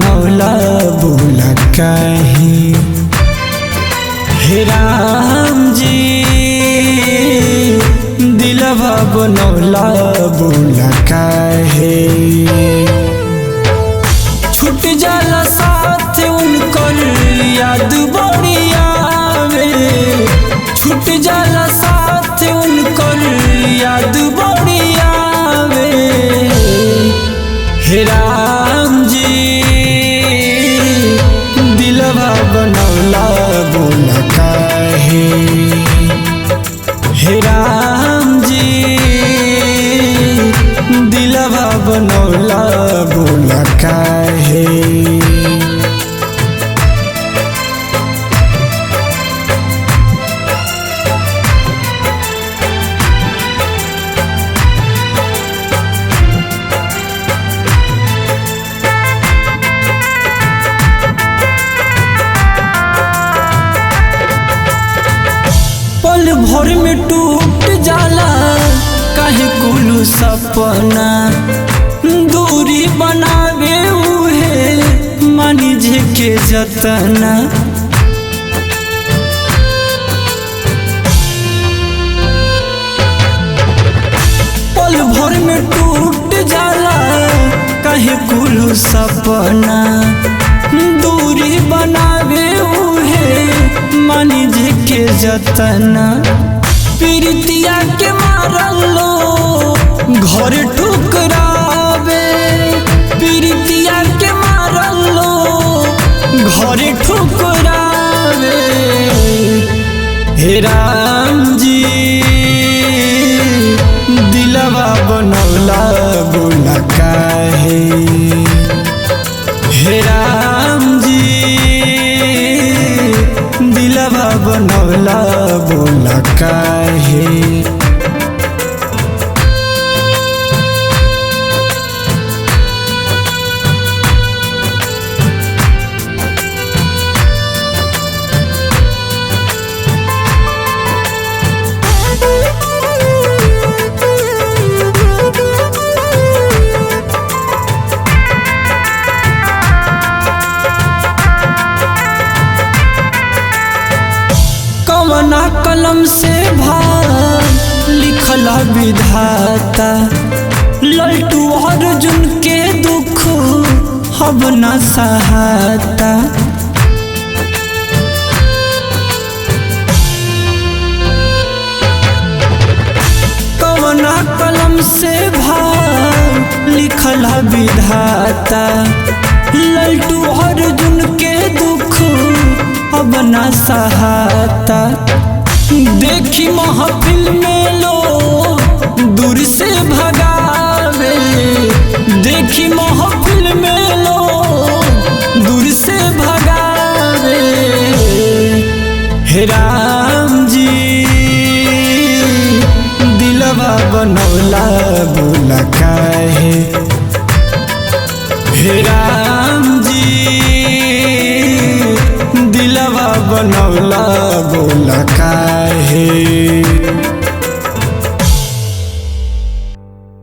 बनौला बोला काहे। हे राम जी दिलवा बनौला बोला काहे। छूट जाला साथ उनकर याद बड़ी आवे। छूट जाला साथ उनकर याद बड़ी आवे। हे राम जी दिलवा बनौला बोला काहे। हे राम जी दिलवा बनौला बोला काहे। पल भर में टूट जाला काहे कुल सपना। दूरी बनावे उहे मानी जे के जतना। पल भर में टूट जाला काहे कुल सपना। दूरी बनावे उहे मानी जे के जतना। प्रीतिया के मारल लो घर ठुकरावे। प्रीतिया के मारल लो घर ठुकरावे। हे राम जी दिलवा बनौला बोला काहे। हे राम जी दिलवा बनौला बोला काहे। कवना कलम से भाव लिखला विधाता। लल्टू अर्जुन के दुख अब न सहाता। कवना कलम से भाव लिखला विधाता। लल्टू अर्जुन के दुख अब न सहाता। देखी महफिल में लो दूर से भगावे। देखी महफिल में लो दूर से भगावे। हे राम जी दिलवा बनौला बोला काहे। हे राम जी दिलवा बनौला बोला काहे।